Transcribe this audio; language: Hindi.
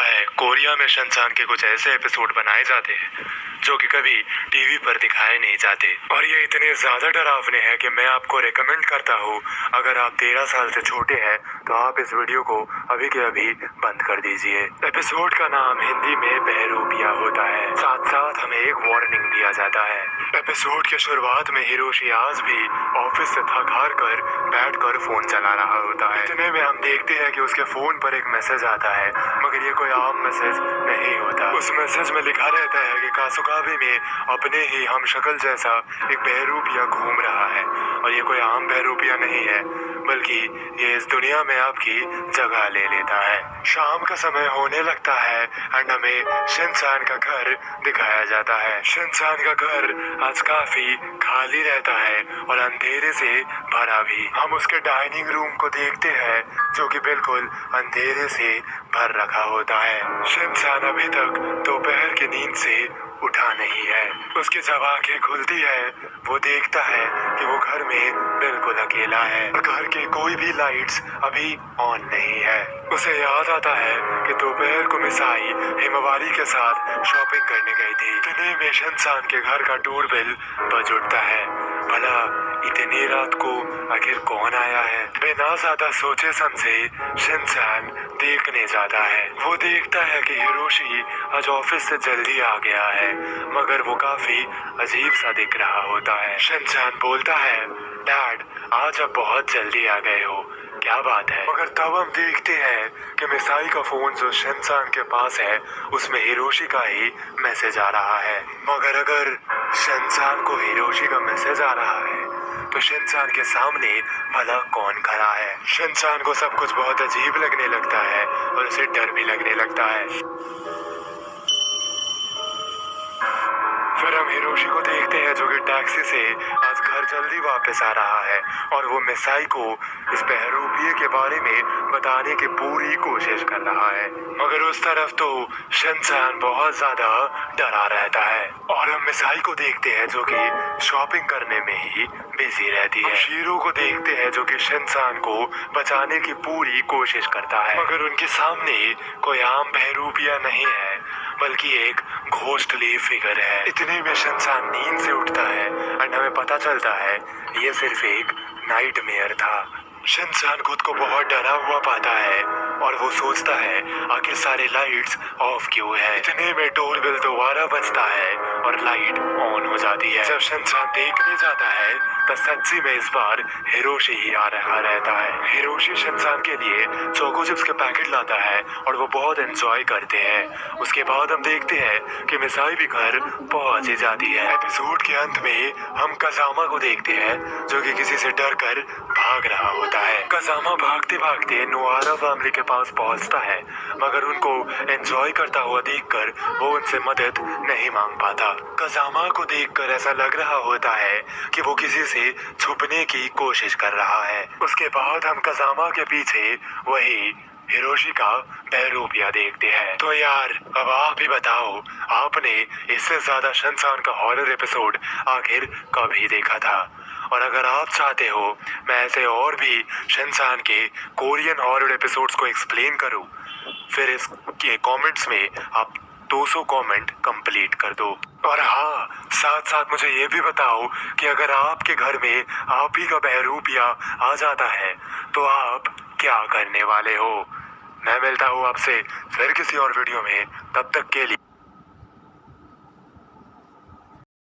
है कोरिया में शिनचान के कुछ ऐसे एपिसोड बनाए जाते हैं जो कि कभी टीवी पर दिखाए नहीं जाते, और ये इतने ज्यादा डरावने हैं कि मैं आपको रेकमेंड करता हूँ, अगर आप 13 साल से छोटे हैं तो आप इस वीडियो को अभी के अभी बंद कर दीजिए। एपिसोड का नाम हिंदी में बहरूपिया होता है। साथ साथ हमें एक वार्निंग दिया जाता है। एपिसोड के शुरुआत में हिरोशी आज भी ऑफिस से थक हार कर बैठकर फोन चला रहा होता है। इतने में हम देखते हैं कि उसके फोन पर एक मैसेज आता है, मगर ये कोई आम मैसेज नहीं होता। उस मैसेज में लिखा रहता है कि कासुकाबे में अपने ही हम शक्ल जैसा एक बहरूपिया घूम रहा है, और ये कोई आम बहरूपिया नहीं है, बल्कि ये इस दुनिया में आपकी जगह ले लेता है। शाम का समय होने लगता है एंड हमें शिनचान का घर दिखाया जाता है। शिनचान का घर आज काफी खाली रहता है और अंधेरे से भरा भी। हम उसके डाइनिंग रूम को देखते हैं जो कि बिल्कुल अंधेरे से भर रखा होता है। शिनचान अभी तक दोपहर की नींद से उठा नहीं है। उसकी जब आंखें खुलती है वो देखता है कि वो घर में बिल्कुल अकेला है और घर की कोई भी लाइट्स अभी ऑन नहीं है। उसे याद आता है कि दोपहर को मिसाई हिमवारी के साथ शॉपिंग करने गई थी। इतने में शिनचान के घर का डोरबेल बज उठता है। भला इतनी रात को आखिर कौन आया है? बिना ज्यादा सोचे समझे शिनचान देखने जाता है। वो देखता है कि हिरोशी आज ऑफिस से जल्दी आ गया है, मगर वो काफी अजीब सा दिख रहा होता है। शिनचान बोलता है, डैड आज आप बहुत जल्दी आ गए हो, क्या बात है? मगर तब हम देखते हैं कि मिसाई का फोन जो शिनचान के पास है उसमें हिरोशी का ही मैसेज आ रहा है। मगर अगर शिनचान को हिरोशी का मैसेज आ रहा है तो शिनचान के सामने भला कौन खड़ा है? शिनचान को सब कुछ बहुत अजीब लगने लगता है और उसे डर भी लगने लगता है। फिर हम हिरोशी को देखते हैं जो कि टैक्सी से आज घर जल्दी वापस आ रहा है और वो मिसाई को इस बहरूपिये के बारे में बताने की पूरी कोशिश कर रहा है, मगर उस तरफ तो शिनचान बहुत ज्यादा डरा रहता है। और हम मिसाई को देखते हैं जो कि शॉपिंग करने में ही बिजी रहती है। शीरो को देखते हैं जो कि शिनचान को बचाने की पूरी कोशिश करता है, मगर उनके सामने कोई आम बहरूपिया नहीं है बल्कि एक घोस्टली फिगर है। इतने में शिनचान नींद से उठता है एंड हमें पता चलता है ये सिर्फ एक नाइटमेयर था। शिनचान खुद को बहुत डरा हुआ पाता है और वो सोचता है आखिर सारे लाइट्स ऑफ क्यों है। इतने में डोरबेल दोबारा बजता है और लाइट ऑन हो जाती है। जब शिनचान देखने जाता है तो सच्ची में इस बार हिरोशी ही आ रहा रहता है। हिरोशी शिनचान के लिए चोको चिप्स के पैकेट लाता है और वो बहुत एंजॉय करते हैं। उसके बाद हम देखते हैं कि मिसाई भी घर पहुंच ही जाती है। एपिसोड के अंत में हम कजामा को देखते हैं जो कि किसी से डर कर भाग रहा होता है। कजामा भागते भागते नुआरा फैमिली के पास पहुंचता है, मगर उनको एंजॉय करता हुआ देखकर वो उनसे मदद नहीं मांग पाता। कजामा को देखकर ऐसा लग रहा होता है कि वो किसी से छुपने की कोशिश कर रहा है। उसके बाद हम कजामा के पीछे वही हिरोशी का बहरूपिया देखते हैं। तो यार अब आप ही बताओ, आपने इससे ज्यादा शिनचान का हॉरर एपिसोड आखिर कभी देखा था? और अगर आप चाहते हो मैं ऐसे और भी शिनचान के कोरियन हॉरर एपिसोड्स को एक्सप्लेन करूं, फिर इसके कमेंट्स में आप 200 कमेंट कंप्लीट कर दो। और हाँ, साथ साथ मुझे ये भी बताओ कि अगर आपके घर में आप ही का बहरूपिया आ जाता है तो आप क्या करने वाले हो? मैं मिलता हूँ आपसे फिर किसी और वीडियो में, तब तक के लिए।